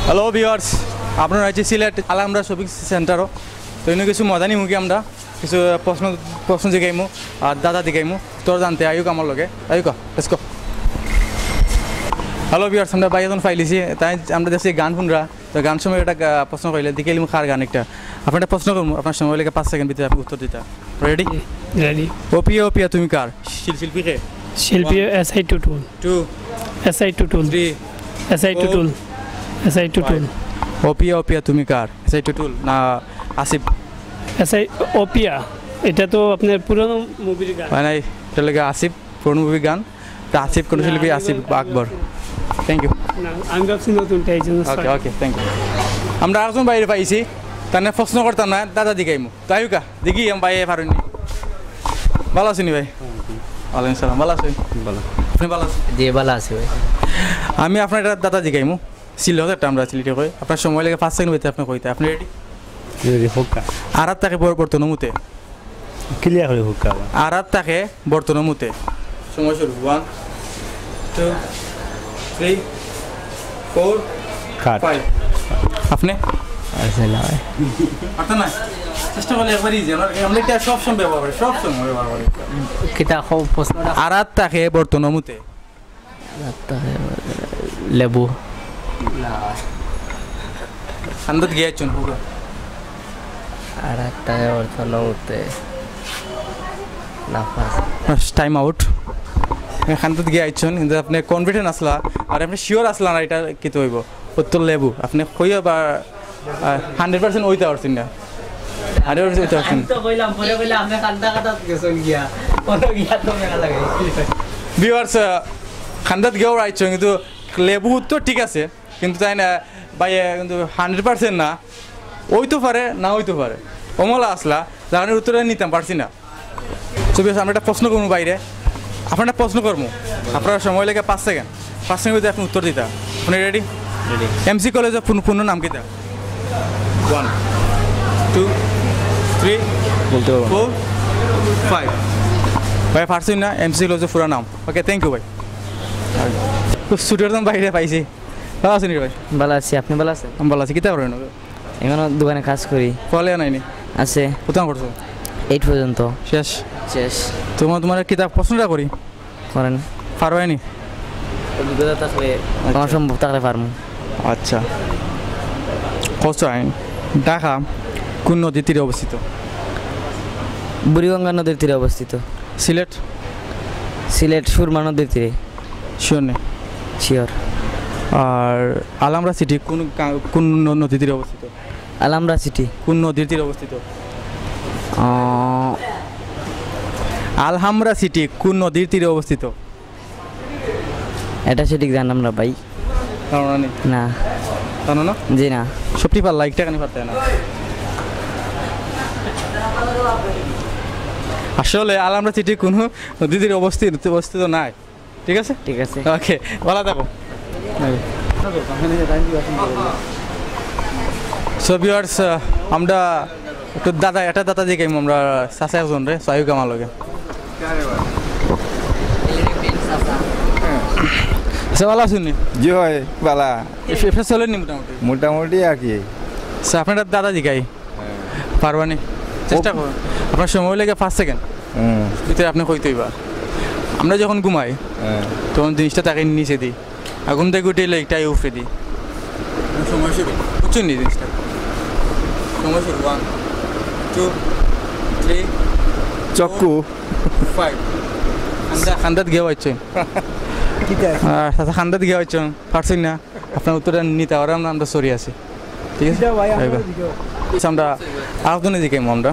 Hello viewers, আপনারা হচ্ছে Sylhet আলহামরা shopping সেন্টারও তো এনে কিছু মজা নিমু কি আমরা কিছু প্রশ্ন জিগাইমু আর দাদা দিগাইমু তোর জানতে আয়ুক আমার লগে আয়ুক লেটস গো। হ্যালো ভিউয়ার্স, আমরা বাইরে যখন ফাইলিছি তাই আমরা দেখছি গান শুনরা তো গান সময় একটা প্রশ্ন পাইলে দিকে এলিমু খার গান একটা আপনার একটা প্রশ্ন করবো আপনার সময় লেগে 5 সেকেন্ড ভিতরে আপনি উত্তর দিতে রেডি? রেডি। ওপিয়া ওপিয়া তুমি কার শিল্পী কে? শিল্পী SI Tutul 2 SI Tutul 3 SI Tutul SI Tutul. ওপিয়া ওপিয়া তুমি কার SI টুটুল না আসিফ? SI ওপিয়া এটা তো আপনার পুরনো মুভির গান মানে এটা লাগে আসিফ পুরনো মুভির গান তা আসিফ কোন শিল্পী? আসিফ আকবর। Thank you. না আমি ভাবছি নতুনটা এই জন্য। Okay okay thank you. আমরা একজন বাইরে পাইছি তার প্রশ্ন করতাম না দাদা দিগাইমু তাই কা দেখি আমি বাইরে পারিনি। ভালো আছেন ভাই? ওয়ালাইকুম সালাম। ভালো আছেন? ভালো। আপনি ভালো আছেন? জি ভালো আছি ভাই। আমি আপনার একটা দাদা দিগাইমু সিলহতে একটা আমরা সিলেটে কই আপনার সময় লাগে 5 সেকেন্ড ভিতরে আপনি কইতে আপনি রেডি? রেডি হোকা আর তাকে বর্তন মুতে ক্লিয়ার করে হোকা আর তাকে বর্তন মুতে সময় শুরু 1 2 3 4 কাট 5 আপনি আসলে ভাই পারতেন না? চেষ্টা করলে একবার ইজি আমরা এটা সব সময় ব্যবহার করি সব সময় ব্যবহার করি কিতা খুব প্রশ্নটা আর তাকে বর্তন মুতে লেবু না আন্দাজ গিয়েছেন পুরো আর একটা অর্থনতে নাফাস টাইম আউট খান্তত গিয়ে আইছেন কিন্তু আপনি কনফিডেন্ট আসলা আর আপনি শিওর আসলা না এটা কি তো হইব উত্তর লেবু আপনি কইয়া বা 100% ওইটা পারছেন না 100% ওইটা পারছেন তো কইলাম পরে কইলাম আপনি কান্দা কাটা গেছেন গিয়া কোন গিয়া তো মেলা লাগে ভিউয়ার্স খান্দাত গিয়েও আইছেন কিন্তু লেবু তো ঠিক আছে কিন্তু তাই না ভাই কিন্তু 100% না ওইতো পারে না হইতে পারে অমলা আসলা যার উত্তরটা নিতাম পারছি না। ছবি আমরা একটা প্রশ্ন করবো বাইরে আপনার একটা প্রশ্ন করবো আপনার সময় লেগে 5 সেকেন্ড 5 সেকেন্ড আপনি উত্তর দিতা আপনি রেডি? রেডি। MC কলেজের পূর্ণ নাম কিতা? 1 2 3 বলতে পারবো 4 5 ভাই পারছি না MC কলেজের পুরো নাম। ওকে থ্যাংক ইউ ভাই। স্টুডিওর নাম বাইরে পাইছি। ভালো আছেন ভাই? ভালো আছি। আপনি ভালো আছেন? আমি ভালো আছি। কিতা করেন? এখানে দোকানে কাজ করি। পড়ালেখা নাইনি? আছে। কোথাও করছো? 8 পর্যন্ত। শেষ? শেষ। তোমার কিতাব পছন্দ করি করেন পারোয়নি? অভিজ্ঞতা থাকলে আমার সম্ভব থাকলে পারবো। আচ্ছা কষ্ট আইন ঢাকা কোন নদীর তীরে অবস্থিত? বুড়িগঙ্গা নদীর তীরে অবস্থিত। সিলেট? সিলেট সুরমা নদীর তীরে। শিওর নেই? শিওর। আর আলহামরা সিটি কোন নদীর তীরে অবস্থিত? আলহামরা সিটি কোন নদীর তীরে অবস্থিত? আলহামরা সিটি কোন নদীর তীরে অবস্থিত? এটা সঠিক জানলাম না ভাই। ধারণা নেই? না। জানো না? জি না। সবটি পার লাইকটা কেন পারতে না? আসলে আলহামরা সিটি কোনো নদীর তীরে অবস্থিত নাই। ঠিক আছে? ঠিক আছে। ওকে ভালো থাকো। সো ভিউয়ার্স আমরা একটু একটা দাদা দিকে আমরা চাচা একজন রে সাইক আমার লগে ভালো আছেন? জি হয় বালা এটা চলেন নি মোটামুটি? মোটামুটি আর কি আপনার দাদা দিকাই পারবানি চেষ্টা করুন আপনার সময় লেগে 5 সেকেন্ড ভিতরে আপনি কইতেই বা আমরা যখন ঘুমাই তখন জিনিসটা তাকে নিচে দিই আগুন থেকে উঠে এটাই উফরে দিই সময় শুরু বুঝছেন নি জিনিসটা সময় শুরু 1 2 3 চক্কু 5 খান্দাত গিয়ে হচ্ছে খান্দাত গিয়ে হচ্ছে পারছেন না আপনার উত্তরটা নিতে আর আমরা সরি আছি। ঠিক আছে আমরা আরেকজনের দিকে আমরা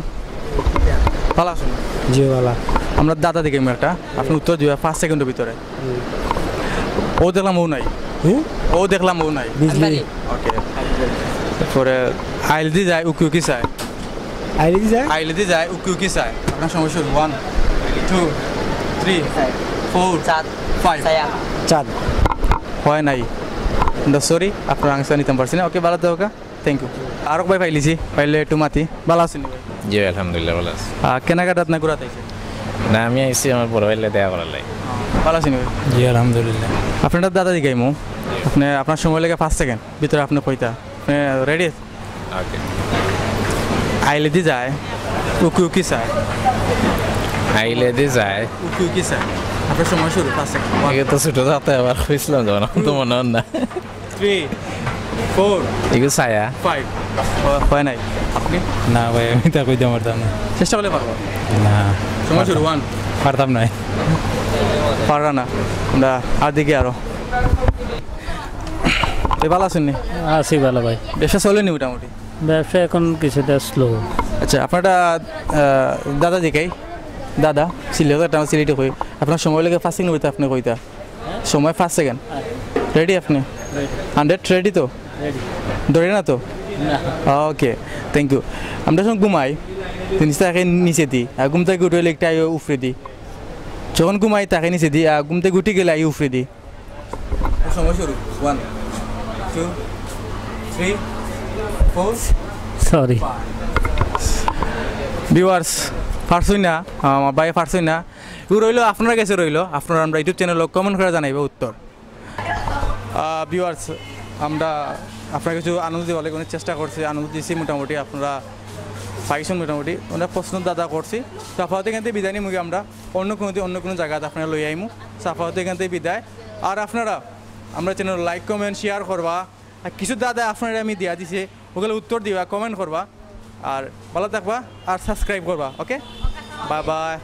ভালো আছেন? জি ভালো। আমরা দাদা দিকে একটা আপনি উত্তর দিবেন 5 সেকেন্ডের ভিতরে। ও দেখলাম ও নাই ও দেখলাম ও নাই ওকে তারপরে আইলদি যায় উকি উকি চায় আইলদি যায় উকি উকি চায় আপনার সময় শুরু 1 2 3 4 5 চাঁদ হয় নাই সরি আপনার আনসার নিতে পারছি না। ওকে ভালো তো ওকে থ্যাংক ইউ। আরো ভাই পাইলিছি পাইলে একটু মাতি ভালো আছেন? জি আলহামদুলিল্লাহ ভালো আছি। কেনাকাটাত না ঘুরাতে আইছে? না আমি আইসি আমার বড় ভাইলে দেখা করার লাই। ভালো আছেন? জি আলহামদুলিল্লাহ। আপনার দাদা দিকাইমু আপনি আপনার সময় লেগে 5 সেকেন্ড ভিতরে আপনি কইতা রেডি ওকে আইলে দি যায় উকি উকি চায় আইলে দি যায় উকি উকি চায় আপনার সময় শুরু 5 সেকেন্ড আগে তো ছোট থাকতে আবার খুঁজলাম যখন তো মনে হন না 3 4 এগুলো ছায়া 5 হয় নাই আপনি না ভাই আমি তা কইতে পারতাম না চেষ্টা করলে পারবো না সময় শুরু 1 পারতাম না পারা না আমরা আর দিকে আরো ভালো আছেন নি আছি ভালো ভাই ব্যবসা চলেনি মোটামুটি ব্যবসা এখন কিছুটা স্লো আচ্ছা আপনারটা দাদা জিকাই দাদা সিলেট একটা সিলেটে কই আপনার সময় লেগে 5 সেকেন্ড হইতে আপনি কইতা সময় 5 সেকেন্ড রেডি আপনি 100 রেডি তো ধরে না তো ওকে থ্যাংক ইউ আমরা যখন ঘুমাই জিনিসটা তাকে নিচে দিই আর ঘুম থেকে উঠে একটা উফরে দিই যখন ঘুমাই তাকে নিচে দিই আর ঘুম থেকে উঠে গেলে উফরে দিই সময় শুরু 1 2 3 4 সরি ভিউয়ার্স পারছই না আমার ভাই পারছই না ইউ রইল আপনার কাছে রইল আপনারা আমরা ইউটিউব চ্যানেল কমেন্ট করে জানাইব উত্তর ভিউয়ার্স আমরা আপনার কিছু আনন্দ দেওয়ার অনেক চেষ্টা করছি আনন্দ দিয়েছি মোটামুটি আপনারা পাইছেন মোটামুটি অনেক প্রশ্ন দাদা করছি সাফাওয়াতে এখান থেকে বিদায় নিই আমরা অন্য কোনো জায়গাতে আপনারা লই আইমু সাফাওয়াতে এখান থেকে বিদায় আর আপনারা আমরা চ্যানেল লাইক কমেন্ট শেয়ার করবা আর কিছু দাদা আপনারা আমি দিয়া দিছে ওগুলো উত্তর দিবা কমেন্ট করবা আর ভালো থাকবা আর সাবস্ক্রাইব করবা ওকে বাই বাই